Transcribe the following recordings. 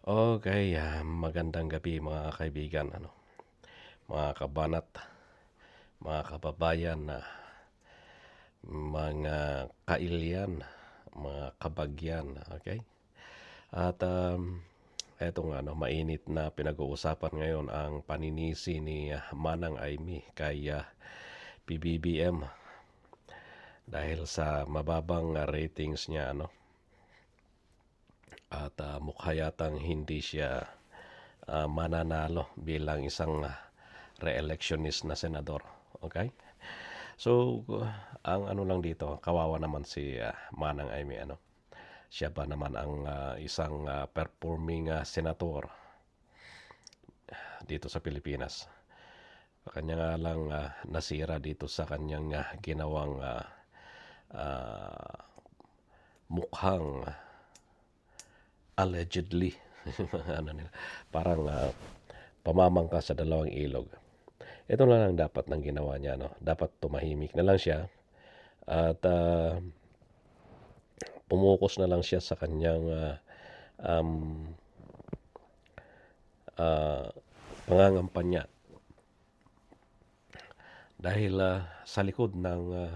Okay, magandang gabi mga kaibigan, mga kabanat, mga kababayan, mga kailyan, mga kabagyan, okay? At eto nga, mainit na pinag-uusapan ngayon ang paninisi ni Manang Aimee kay PBBM dahil sa mababang ratings niya, at mukha yatang hindi siya mananalo bilang isang re-electionist na senador. Okay? So, ang lang dito, kawawa naman si Manang Aimee. Siya ba naman ang isang performing senator dito sa Pilipinas. Kanya nga lang nasira dito sa kanyang ginawang mukhang allegedly parang pamamangka sa dalawang ilog. Ito na lang dapat ng ginawa niya. Dapat tumahimik na lang siya at pumukus na lang siya sa kanyang um, pangangampanya. Dahil sa likod ng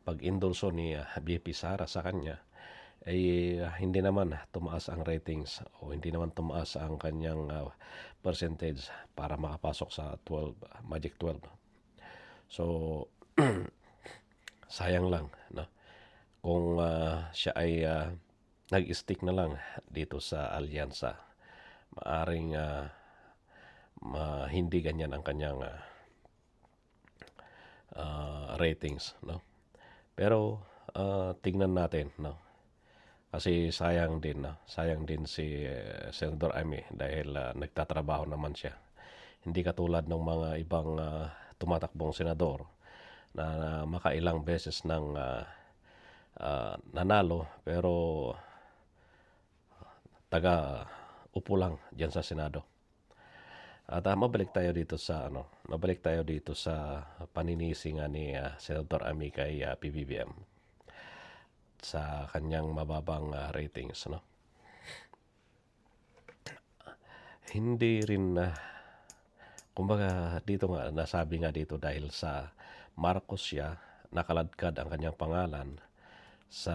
pag-endorso ni BP Sara sa kanya, ay hindi naman tumaas ang ratings o hindi naman tumaas ang kanyang percentage para makapasok sa 12, Magic 12. So, sayang lang, kung siya ay nag-stick na lang dito sa alyansa. Maaring hindi ganyan ang kanyang ratings, Pero tignan natin, kasi sayang din si Senator Amy dahil nagtatrabaho naman siya. Hindi katulad ng mga ibang tumatakbong senador na makailang beses ng nanalo pero taga upo lang diyan sa Senado. At mabalik tayo dito sa paninisi nga ni Senator Amy kay PBBM sa kanyang mababang ratings, Hindi rin kumbaga dito nga nasabi nga dito dahil sa Marcos siya nakaladkad ang kanyang pangalan sa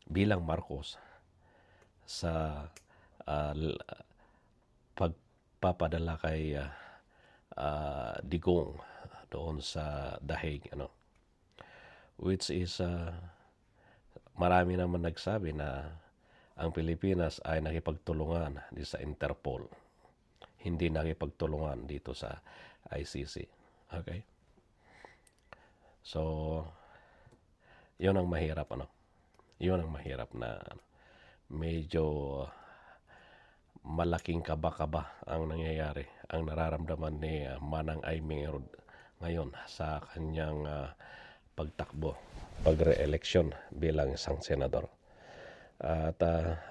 bilang Marcos sa pagpapadala kay Digong doon sa Dahig, which is marami naman nagsabi na ang Pilipinas ay nakipagtulungan dito sa Interpol, hindi nakipagtulungan dito sa ICC. Okay? So, yun ang mahirap, Yun ang mahirap na medyo malaking kaba-kaba ang nangyayari, ang nararamdaman ni Manang Aimee ngayon sa kanyang pagtakbo, pagre-eleksyon bilang isang senador. At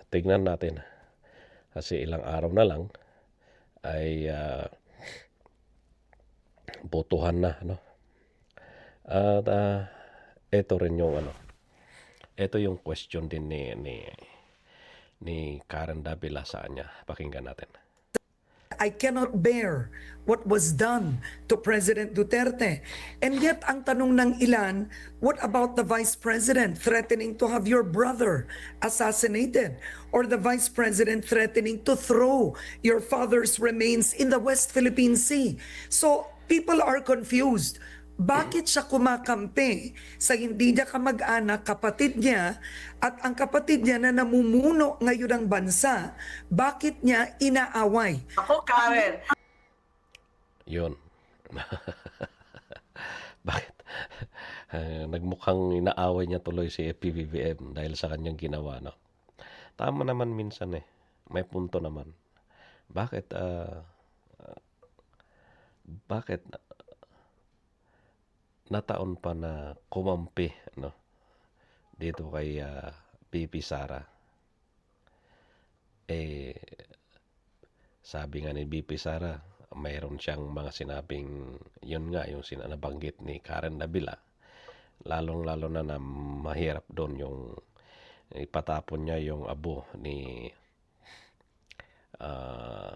tignan natin kasi ilang araw na lang ay botohan na, At ito rin yung ito yung question din ni Karen Davila sa kanya. Pakinggan natin. I cannot bear what was done to President Duterte. And yet, ang tanong ng ilan, what about the Vice President threatening to have your brother assassinated? Or the Vice President threatening to throw your father's remains in the West Philippine Sea? So, people are confused. Bakit siya kumakampi sa hindi niya kamag-anak, kapatid niya, at ang kapatid niya na namumuno ngayon ng bansa, bakit niya inaaway? Ako, Karen. Yun. Bakit? Nagmukhang inaaway niya tuloy si PBBM dahil sa kanyang ginawa, Tama naman minsan May punto naman. Bakit nataon pa na kumampi, dito kay PP Sara? Sabi nga ni BP Sara, mayroon siyang mga sinabing, yun nga, yung nabanggit ni Karen Davila, lalong-lalo na mahirap doon yung ipatapon niya yung abo ni ah,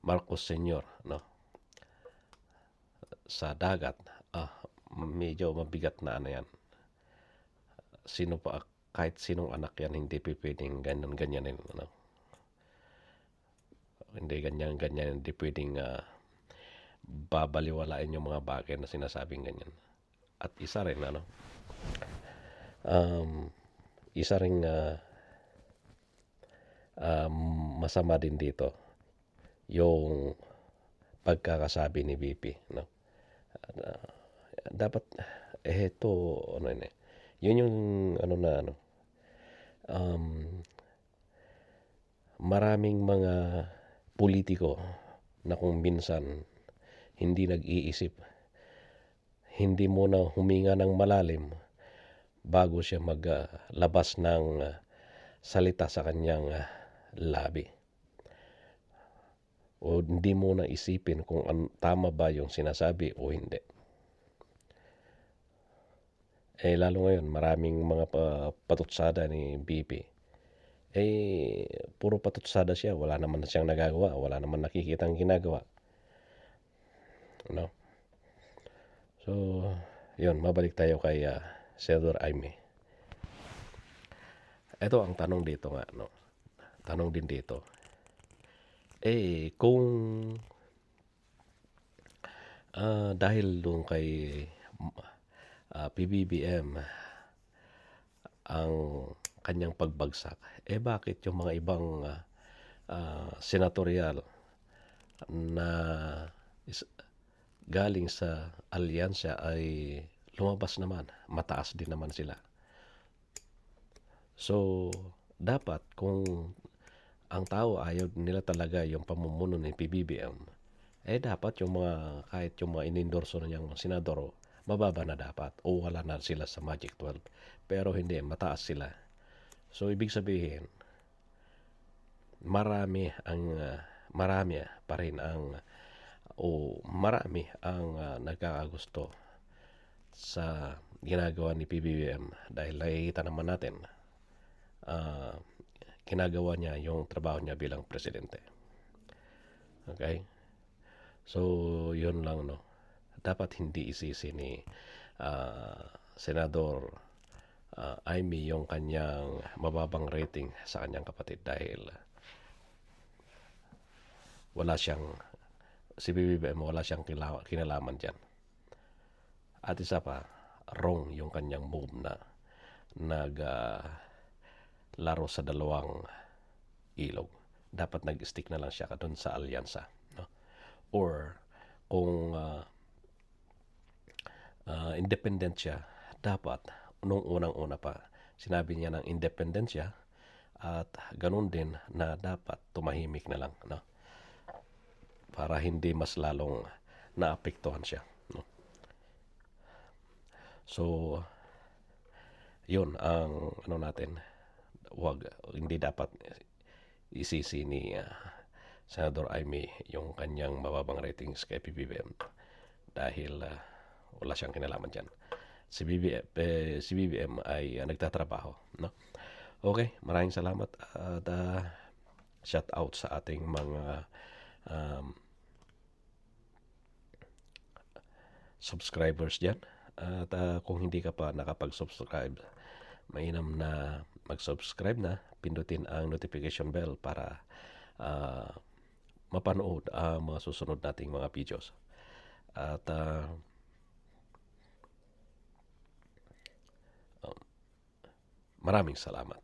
Marcos Sr., no, sa dagat. Medyo mabigat na ano yan. Sino pa, kahit sinong anak yan, hindi pwedeng ganyan-ganyanin, no? Hindi ganyan-ganyan, hindi pwedeng babaliwalain yung mga bagay na sinasabing ganyan. At isa rin, ano, isa ring masama din dito yung pagkakasabi ni VP, no? Dapat ito ano yun eh. Yun yung ano na ano. Maraming mga politiko na kung minsan hindi nag-iisip, hindi muna huminga ng malalim bago siya maglabas ng salita sa kanyang labi. O hindi muna isipin kung tama ba yung sinasabi o hindi. Lalo ngayon, maraming mga patutsada ni BP. Puro patutsada siya. Wala naman siyang nagagawa. Wala naman nakikitang ginagawa. No? So, yun. Mabalik tayo kay Senador Amy. Ito ang tanong dito nga. No? Tanong din dito. Kung dahil doon kay PBBM ang kanyang pagbagsak, bakit yung mga ibang senatorial na galing sa alyansa ay lumabas naman, mataas din naman sila. So, dapat kung ang tao ayaw nila talaga yung pamumuno ni PBBM, dapat yung mga, kahit yung mga inendorso na niyang senador, mababa na dapat o wala na sila sa Magic 12. Pero hindi, mataas sila. So, ibig sabihin, marami pa rin ang marami ang nagkakagusto sa ginagawa ni PBBM dahil nakikita naman natin ginagawa niya yung trabaho niya bilang presidente. Okay? So, yun lang, no. Dapat hindi isisi ni Senador Amy yung kanyang mababang rating sa kanyang kapatid dahil si BBM wala siyang kinalaman dyan. At isa pa, wrong yung kanyang move na laro sa dalawang ilog. Dapat nag-stick na lang siya doon sa alyansa, no? Or kung independent siya, dapat nung unang-una pa sinabi niya ng independent siya at ganun din na dapat tumahimik na lang, no? Para hindi mas lalong naapektuhan siya, no? So, yun ang ano natin. Hindi dapat isisi ni Senador Amy yung kanyang mababang ratings kay PBBM dahil wala siyang kinalaman dyan. Si BBM ay nagtatrabaho, no? Okay, maraming salamat at shout out sa ating mga subscribers dyan. At kung hindi ka pa nakapag-subscribe, mainam na mag-subscribe na, pindutin ang notification bell para mapanood ang mga susunod nating mga videos. At maraming salamat.